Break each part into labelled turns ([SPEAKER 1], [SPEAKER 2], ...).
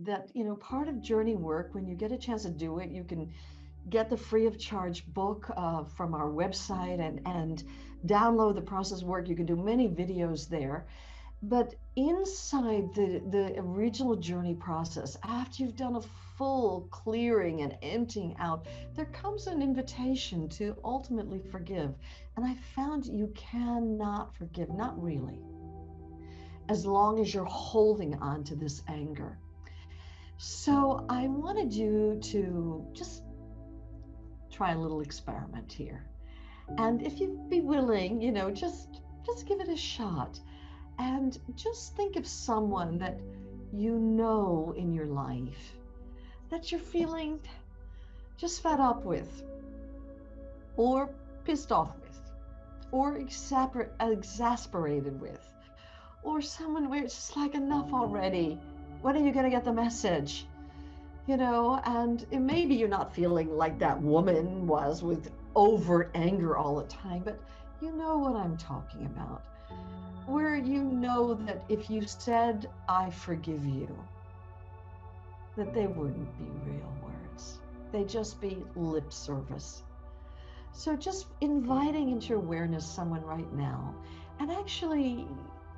[SPEAKER 1] that, part of journey work, when you get a chance to do it, you can get the free of charge book from our website and download the process work. You can do many videos there. But inside the original journey process, after you've done a full clearing and emptying out, there comes an invitation to ultimately forgive. And I found you cannot forgive, not really, as long as you're holding on to this anger. So I wanted you to just try a little experiment here. And if you'd be willing, just give it a shot. And just think of someone that you know in your life that you're feeling just fed up with, or pissed off with, or exasperated with, or someone where it's just like, enough already. When are you going to get the message? And maybe you're not feeling like that woman was with overt anger all the time, but you know what I'm talking about. Where you know that if you said, I forgive you, that they wouldn't be real words. They'd just be lip service. So just inviting into your awareness someone right now, and actually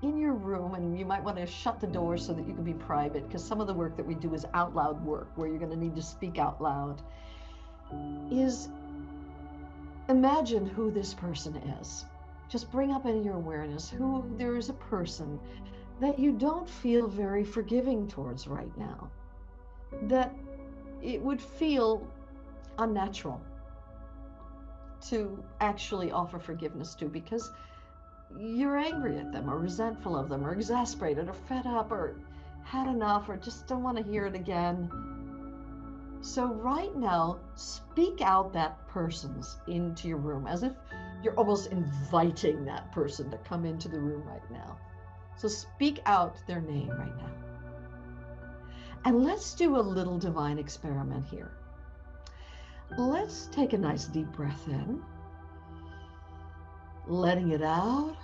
[SPEAKER 1] in your room, and you might want to shut the door so that you can be private, because some of the work that we do is out loud work where you're going to need to speak out loud, is imagine who this person is. Just bring up in your awareness who there is a person that you don't feel very forgiving towards right now, that it would feel unnatural to actually offer forgiveness to, because you're angry at them or resentful of them or exasperated or fed up or had enough or just don't want to hear it again. So right now, speak out that person's into your room as if you're almost inviting that person to come into the room right now. So speak out their name right now. And let's do a little divine experiment here. Let's take a nice deep breath in, letting it out,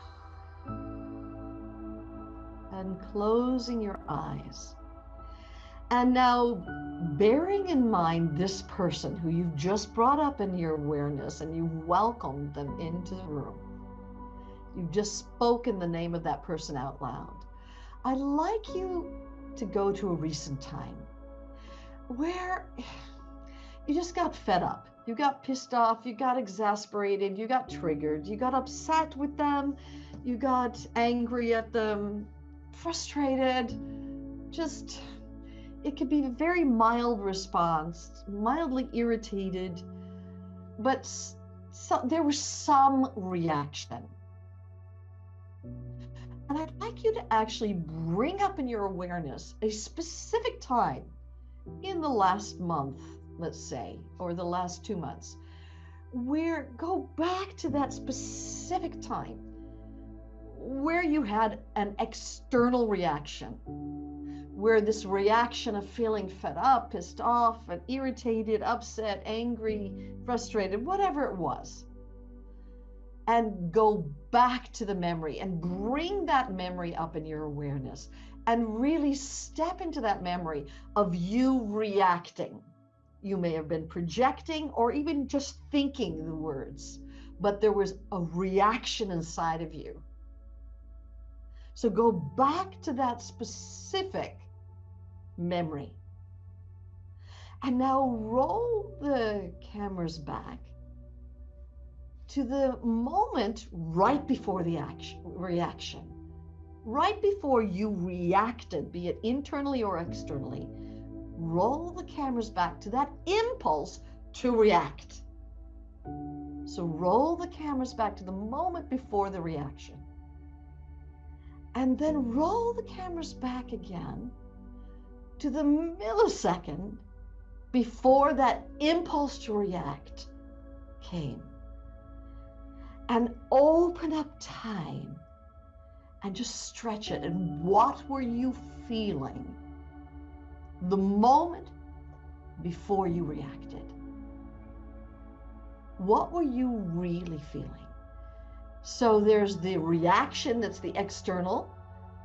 [SPEAKER 1] and closing your eyes. And now, bearing in mind this person who you've just brought up in your awareness and you've welcomed them into the room, you've just spoken the name of that person out loud. I'd like you to go to a recent time where you just got fed up. You got pissed off, you got exasperated, you got triggered, you got upset with them, you got angry at them, frustrated, just, it could be a very mild response, mildly irritated, but there was some reaction. And I'd like you to actually bring up in your awareness a specific time in the last month, let's say, or the last 2 months, where go back to that specific time where you had an external reaction, where this reaction of feeling fed up, pissed off, and irritated, upset, angry, frustrated, whatever it was, and go back to the memory and bring that memory up in your awareness and really step into that memory of you reacting. You may have been projecting or even just thinking the words, but there was a reaction inside of you. So go back to that specific memory. And now roll the cameras back to the moment right before the reaction, right before you reacted, be it internally or externally. Roll the cameras back to that impulse to react. So roll the cameras back to the moment before the reaction. And then roll the cameras back again to the millisecond before that impulse to react came. And open up time and just stretch it. And what were you feeling the moment before you reacted? What were you really feeling? So there's the reaction, that's the external,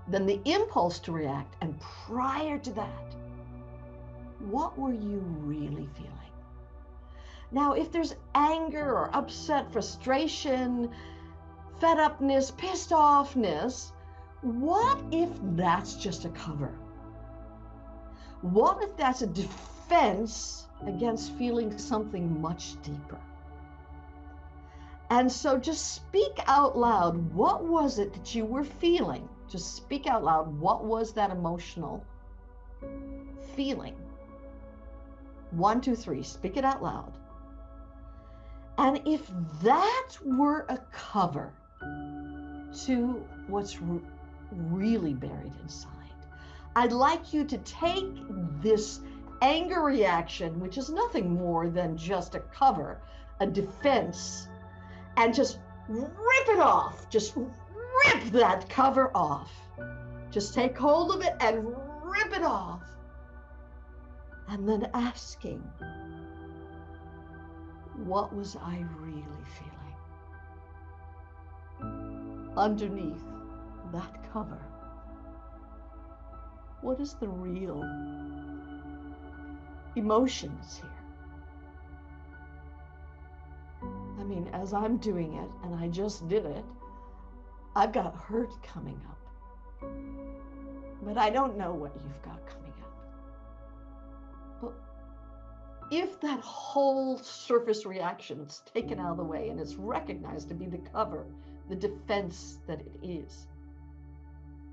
[SPEAKER 1] then the impulse to react, and prior to that, what were you really feeling? Now, if there's anger or upset, frustration, fed upness, pissed offness, what if that's just a cover? What if that's a defense against feeling something much deeper? And so just speak out loud. What was it that you were feeling? Just speak out loud. What was that emotional feeling? 1, 2, 3, speak it out loud. And if that were a cover to what's really buried inside, I'd like you to take this anger reaction, which is nothing more than just a cover, a defense, and just rip it off. Just rip that cover off. Just take hold of it and rip it off. And then asking, what was I really feeling? Underneath that cover, what is the real emotions here? I mean, as I'm doing it, and I just did it, I've got hurt coming up. But I don't know what you've got coming up. But if that whole surface reaction is taken out of the way and it's recognized to be the cover, the defense that it is,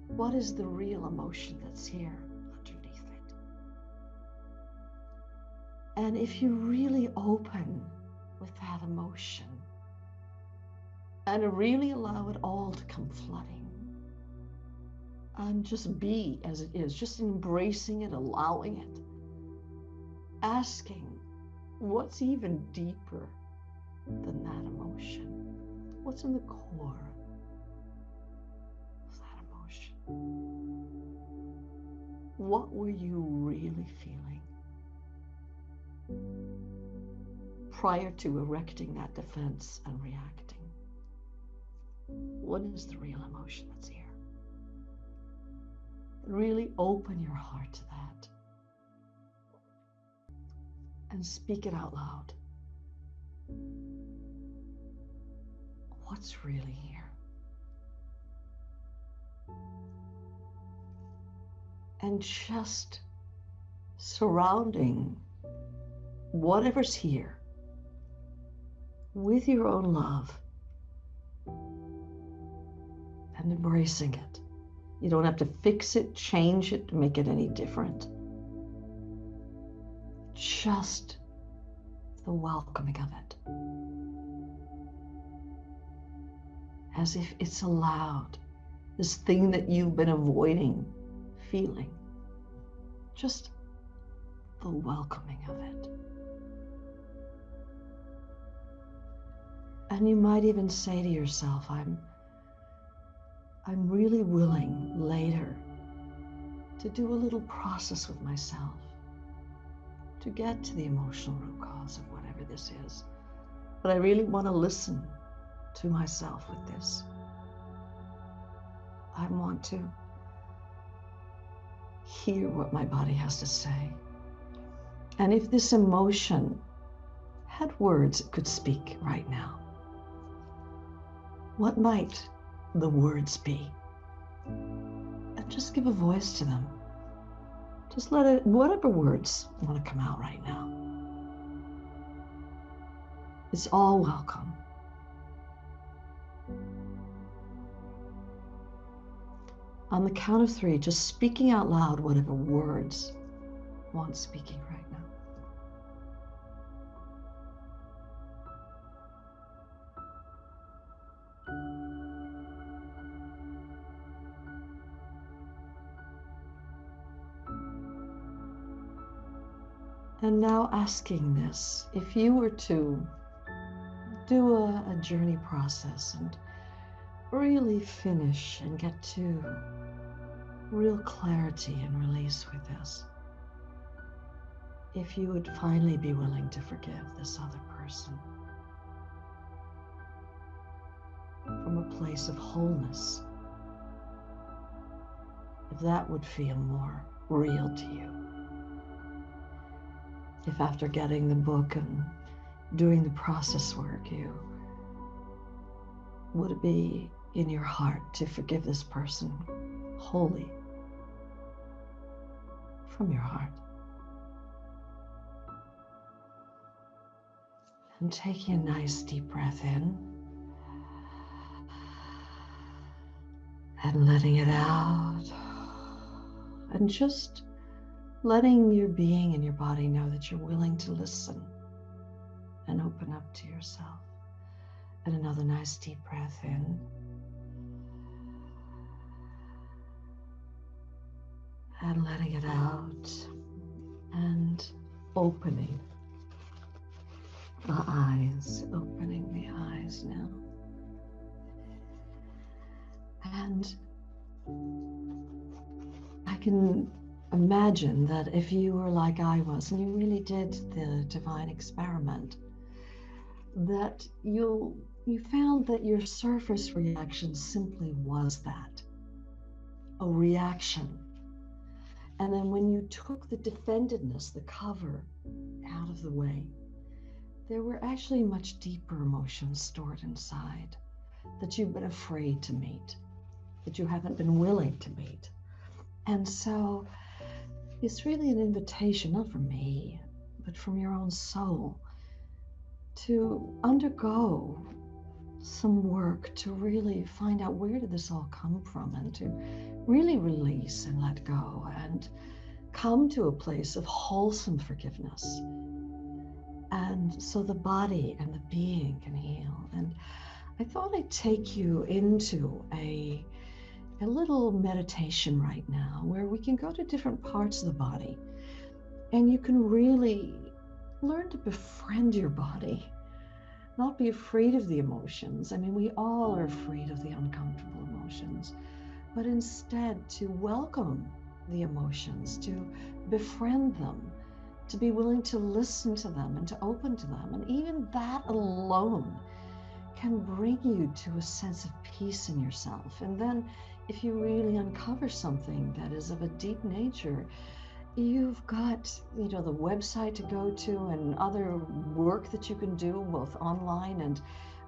[SPEAKER 1] what is the real emotion that's here underneath it? And if you really open with that emotion and really allow it all to come flooding and just be as it is, just embracing it, allowing it, asking what's even deeper than that emotion, what's in the core of that emotion, what were you really feeling prior to erecting that defense and reacting? What is the real emotion that's here? Really open your heart to that and speak it out loud. What's really here? And just surrounding whatever's here with your own love and embracing it. You don't have to fix it, change it, make it any different. Just the welcoming of it. As if it's allowed, this thing that you've been avoiding feeling. Just the welcoming of it. And you might even say to yourself, I'm really willing later to do a little process with myself to get to the emotional root cause of whatever this is. But I really want to listen to myself with this. I want to hear what my body has to say. And if this emotion had words it could speak right now, what might the words be? And just give a voice to them. Just let it, whatever words want to come out right now. It's all welcome. On the count of 3, just speaking out loud whatever words want speaking right now. And now asking this, if you were to do a journey process and really finish and get to real clarity and release with this, if you would finally be willing to forgive this other person from a place of wholeness, if that would feel more real to you. if after getting the book and doing the process work, you would it be in your heart to forgive this person wholly from your heart. And taking a nice deep breath in and letting it out. And just letting your being and your body know that you're willing to listen and open up to yourself. And another nice deep breath in. And letting it out. And opening the eyes, opening the eyes now. And I can imagine that if you were like I was and you really did the divine experiment, that you found that your surface reaction simply was that, a reaction. And then when you took the defendedness, the cover, out of the way, there were actually much deeper emotions stored inside that you've been afraid to meet, that you haven't been willing to meet. And so it's really an invitation, not from me, but from your own soul, to undergo some work to really find out where did this all come from, and to really release and let go and come to a place of wholesome forgiveness. And so the body and the being can heal. And I thought I'd take you into a little meditation right now where we can go to different parts of the body and you can really learn to befriend your body, not be afraid of the emotions. I mean, we all are afraid of the uncomfortable emotions, but instead to welcome the emotions, to befriend them, to be willing to listen to them and to open to them. And even that alone can bring you to a sense of peace in yourself. And then if you really uncover something that is of a deep nature, you've got, the website to go to and other work that you can do both online and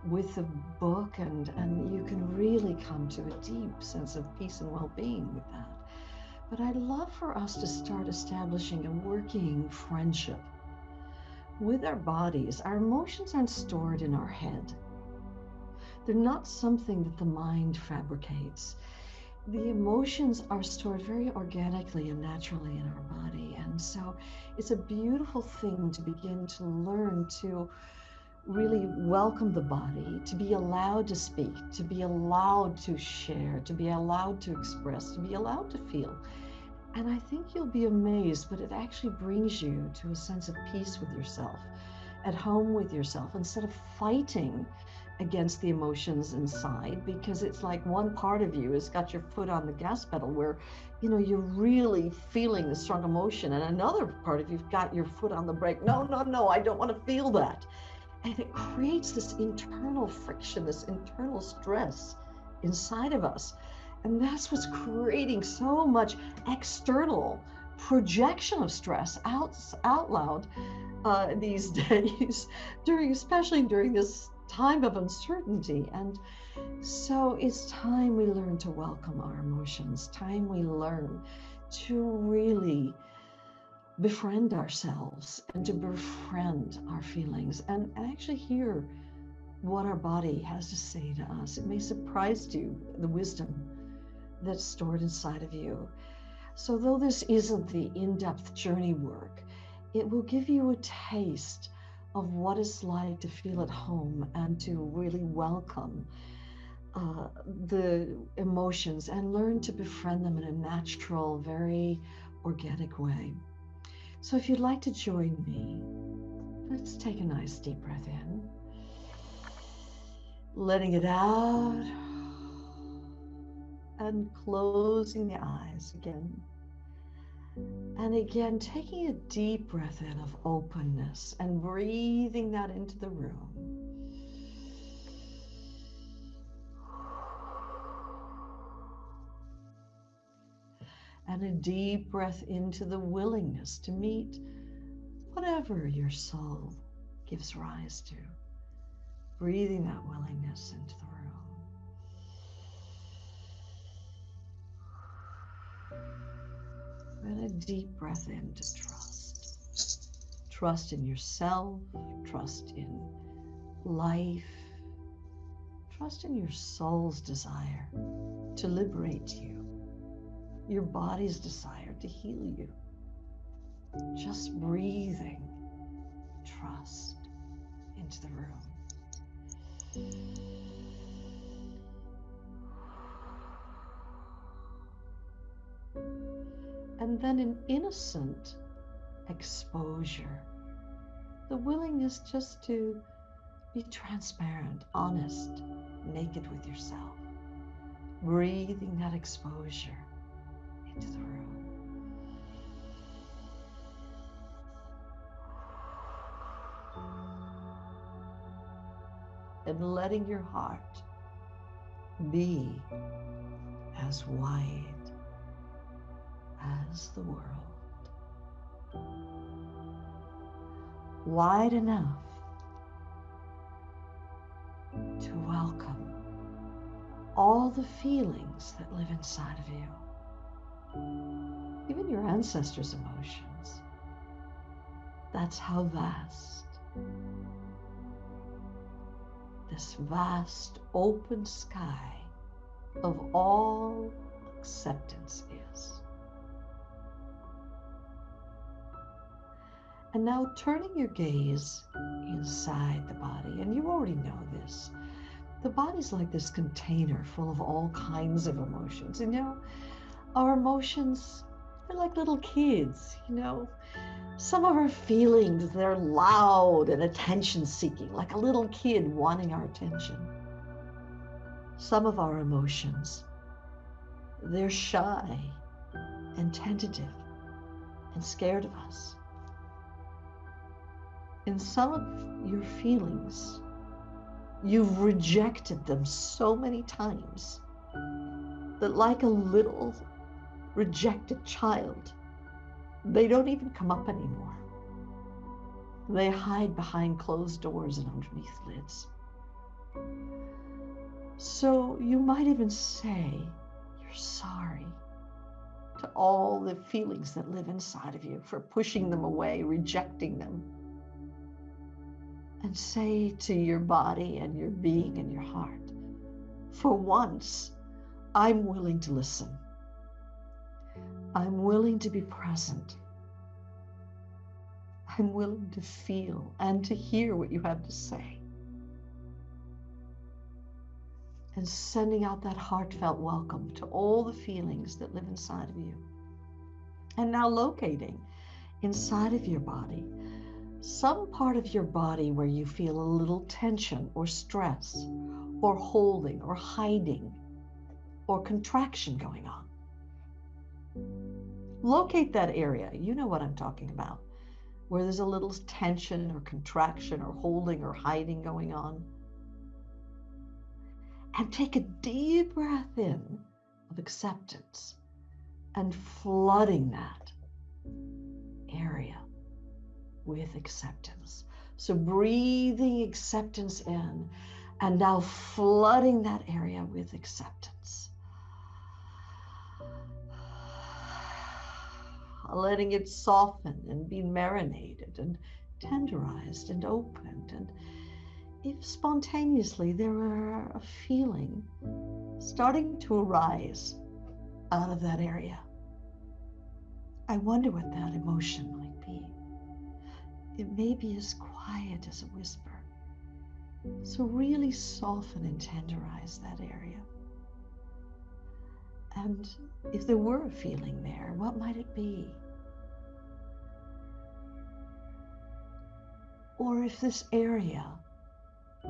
[SPEAKER 1] with the book, and you can really come to a deep sense of peace and well-being with that. But I'd love for us to start establishing a working friendship with our bodies. Our emotions aren't stored in our head. They're not something that the mind fabricates. The emotions are stored very organically and naturally in our body. And so it's a beautiful thing to begin to learn to really welcome the body, to be allowed to speak, to be allowed to share, to be allowed to express, to be allowed to feel. And I think you'll be amazed, but it actually brings you to a sense of peace with yourself, at home with yourself, instead of fighting against the emotions inside, because it's like one part of you has got your foot on the gas pedal where, you're really feeling the strong emotion, and another part of you've got your foot on the brake. No, I don't want to feel that. And it creates this internal friction, this internal stress inside of us. And that's what's creating so much external projection of stress out loud these days, especially during this time of uncertainty. And so it's time we learn to welcome our emotions, time we learn to really befriend ourselves and to befriend our feelings and actually hear what our body has to say to us. It may surprise you, the wisdom that's stored inside of you. So though this isn't the in-depth journey work, it will give you a taste of what it's like to feel at home and to really welcome the emotions and learn to befriend them in a natural, very organic way. So if you'd like to join me, let's take a nice deep breath in, letting it out, and closing the eyes again. And again, taking a deep breath in of openness and breathing that into the room. And a deep breath into the willingness to meet whatever your soul gives rise to. Breathing that willingness into the room. And a deep breath in to trust. Trust in yourself, trust in life, trust in your soul's desire to liberate you, your body's desire to heal you. Just breathing trust into the room. And then an innocent exposure, the willingness just to be transparent, honest, naked with yourself, breathing that exposure into the room. And letting your heart be as wide as the world. Wide enough to welcome all the feelings that live inside of you, even your ancestors' emotions. That's how vast this vast open sky of all acceptance is. And now turning your gaze inside the body, and you already know this, the body's like this container full of all kinds of emotions. You know, our emotions, they're like little kids, you know. Some of our feelings, they're loud and attention-seeking, like a little kid wanting our attention. Some of our emotions, they're shy and tentative and scared of us. In some of your feelings, you've rejected them so many times that like a little rejected child, they don't even come up anymore. They hide behind closed doors and underneath lids. So you might even say you're sorry to all the feelings that live inside of you for pushing them away, rejecting them. And say to your body and your being and your heart, for once, I'm willing to listen. I'm willing to be present. I'm willing to feel and to hear what you have to say. And sending out that heartfelt welcome to all the feelings that live inside of you. And now locating inside of your body, some part of your body where you feel a little tension or stress or holding or hiding or contraction going on. Locate that area. You know what I'm talking about, where there's a little tension or contraction or holding or hiding going on. And take a deep breath in of acceptance and flooding that area with acceptance. So breathing acceptance in and now flooding that area with acceptance. Letting it soften and be marinated and tenderized and opened. And if spontaneously there were a feeling starting to arise out of that area, I wonder what that emotion might be. It may be as quiet as a whisper. So really soften and tenderize that area. And if there were a feeling there, what might it be? Or if this area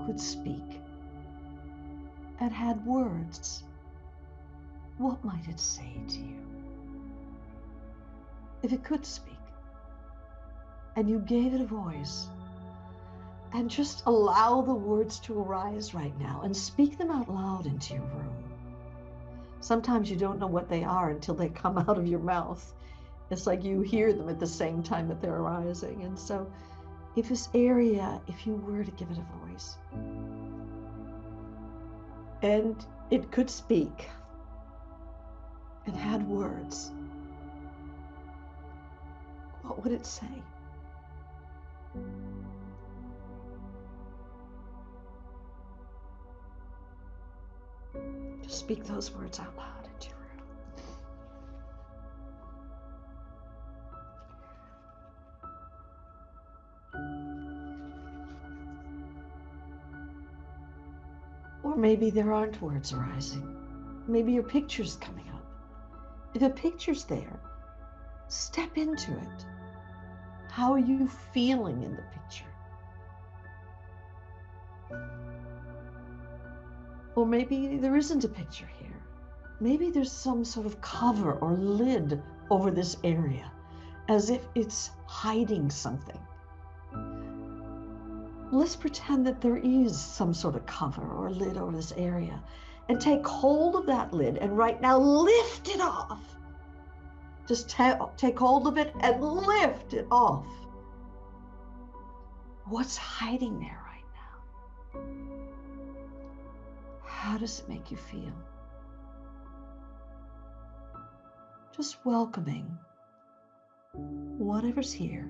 [SPEAKER 1] could speak and had words, what might it say to you? If it could speak, and you gave it a voice, and just allow the words to arise right now and speak them out loud into your room. Sometimes you don't know what they are until they come out of your mouth It's like you hear them at the same time that they're arising. And so if this area, if you were to give it a voice, and it could speak and had words, what would it say? Just speak those words out loud into your room. Or maybe there aren't words arising. Maybe your picture's coming up. If a picture's there, step into it. How are you feeling in the picture? Or maybe there isn't a picture here. Maybe there's some sort of cover or lid over this area, as if it's hiding something. Let's pretend that there is some sort of cover or lid over this area, and take hold of that lid and right now lift it off. Just take hold of it and lift it off. What's hiding there right now? How does it make you feel? Just welcoming whatever's here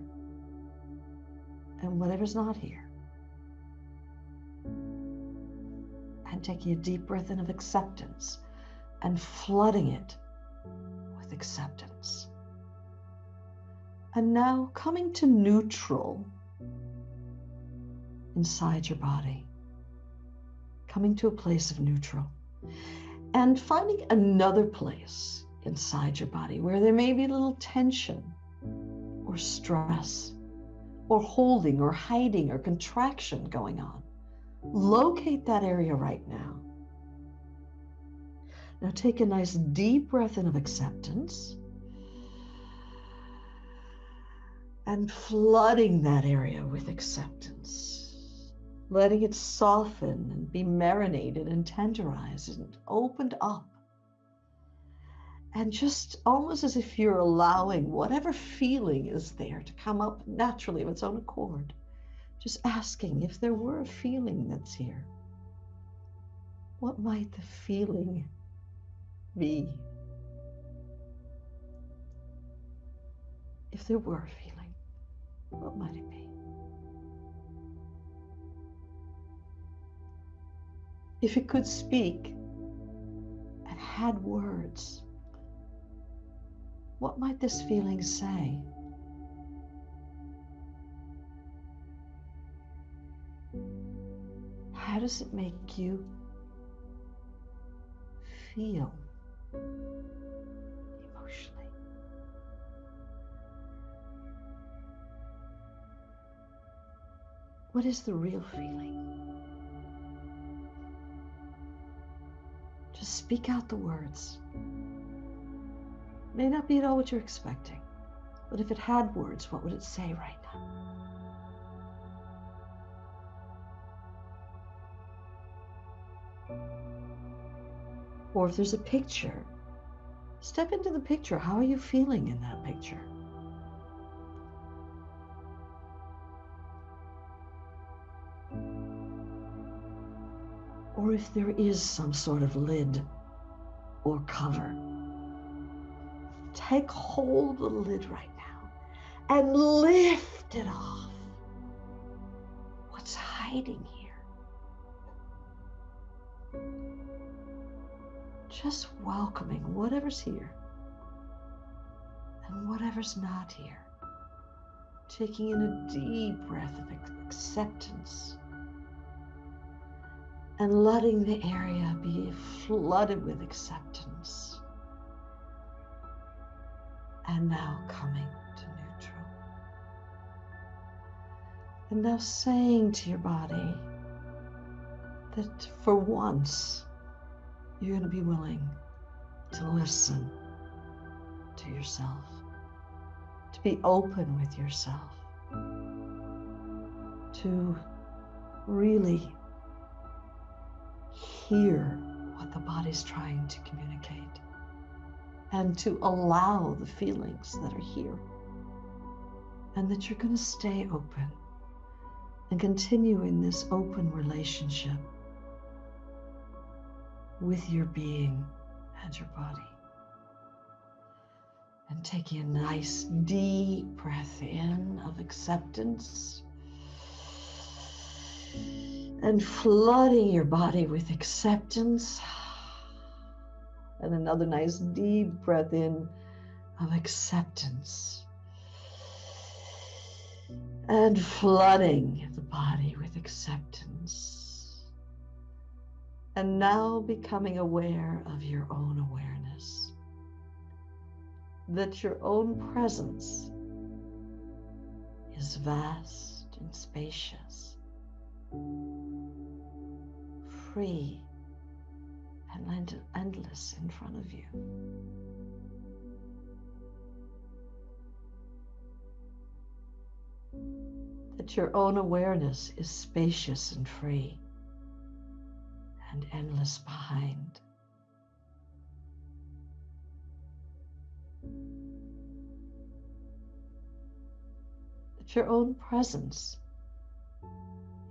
[SPEAKER 1] and whatever's not here. And taking a deep breath in of acceptance and flooding it with acceptance. And now coming to neutral inside your body. Coming to a place of neutral. And finding another place inside your body where there may be a little tension or stress or holding or hiding or contraction going on. Locate that area right now. Now take a nice deep breath in of acceptance and flooding that area with acceptance, letting it soften and be marinated and tenderized and opened up. And just almost as if you're allowing whatever feeling is there to come up naturally of its own accord. Just asking if there were a feeling that's here, what might the feeling be? If there were a feeling, what might it be? If it could speak and had words, what might this feeling say? How does it make you feel emotionally? What is the real feeling? Just speak out the words. May not be at all what you're expecting, but if it had words, what would it say right now? Or if there's a picture, step into the picture. How are you feeling in that picture? Or if there is some sort of lid or cover, take hold of the lid right now and lift it off. What's hiding here? Just welcoming whatever's here and whatever's not here. Taking in a deep breath of acceptance and letting the area be flooded with acceptance. And now coming to neutral. And now saying to your body that for once, you're going to be willing to listen to yourself, to be open with yourself, to really hear what the body's trying to communicate and to allow the feelings that are here, and that you're going to stay open and continue in this open relationship with your being and your body. And taking a nice deep breath in of acceptance and flooding your body with acceptance. And another nice deep breath in of acceptance. And flooding the body with acceptance. And now becoming aware of your own awareness. That your own presence is vast and spacious, free and endless in front of you. That your own awareness is spacious and free and endless behind. That your own presence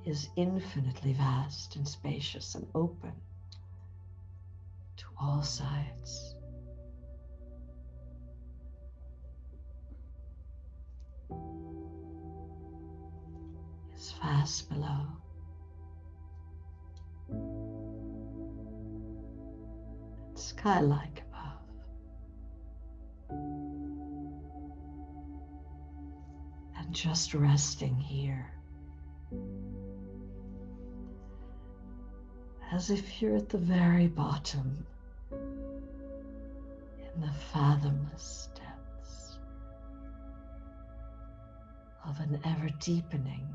[SPEAKER 1] is infinitely vast and spacious and open to all sides. Is vast below. And sky-like above. And just resting here. As if you're at the very bottom in the fathomless depths of an ever-deepening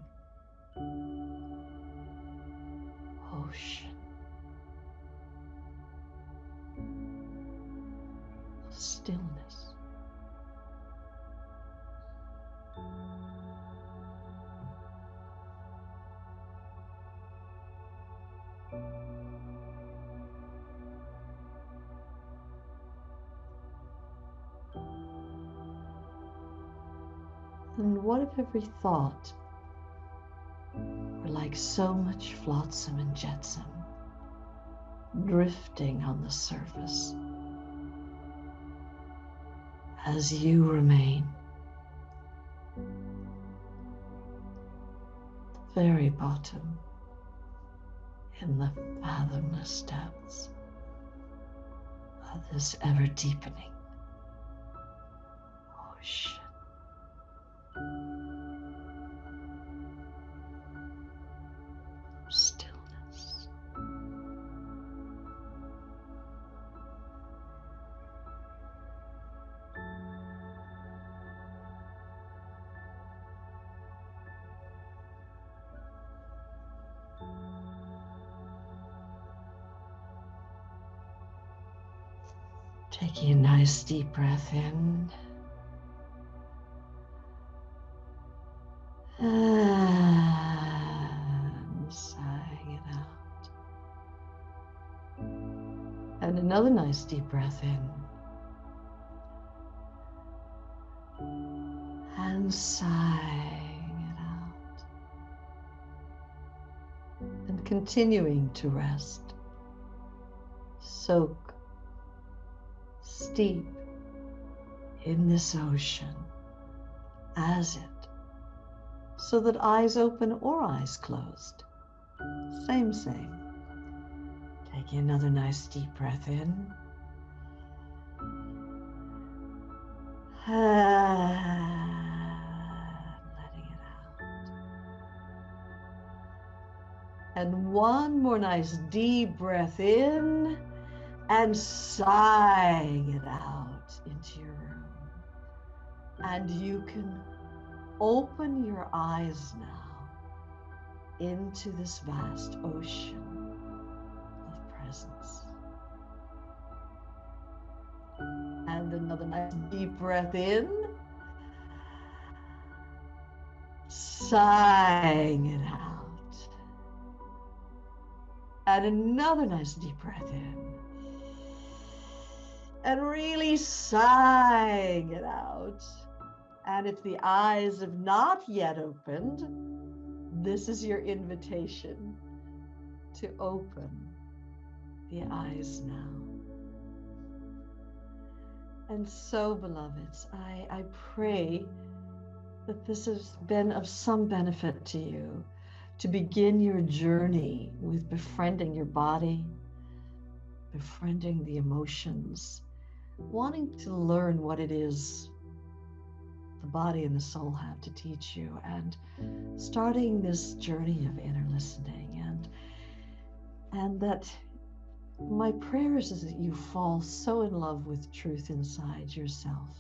[SPEAKER 1] ocean of stillness. And what if every thought were like so much flotsam and jetsam drifting on the surface as you remain at the very bottom in the fathomless depths of this ever-deepening ocean. Stillness. Taking a nice deep breath in. And sighing it out. And another nice deep breath in. And sighing it out. And continuing to rest. Soak, steep in this ocean as it. So that eyes open or eyes closed. Same. Taking another nice deep breath in. And letting it out. And one more nice deep breath in and sighing it out into your room. And you can open your eyes now into this vast ocean of presence. And another nice deep breath in, sighing it out. And another nice deep breath in, and really sighing it out. And if the eyes have not yet opened, this is your invitation to open the eyes now. And so, beloveds, I pray that this has been of some benefit to you to begin your journey with befriending your body, befriending the emotions, wanting to learn what it is the body and the soul have to teach you, and starting this journey of inner listening. And that my prayers is that you fall so in love with truth inside yourself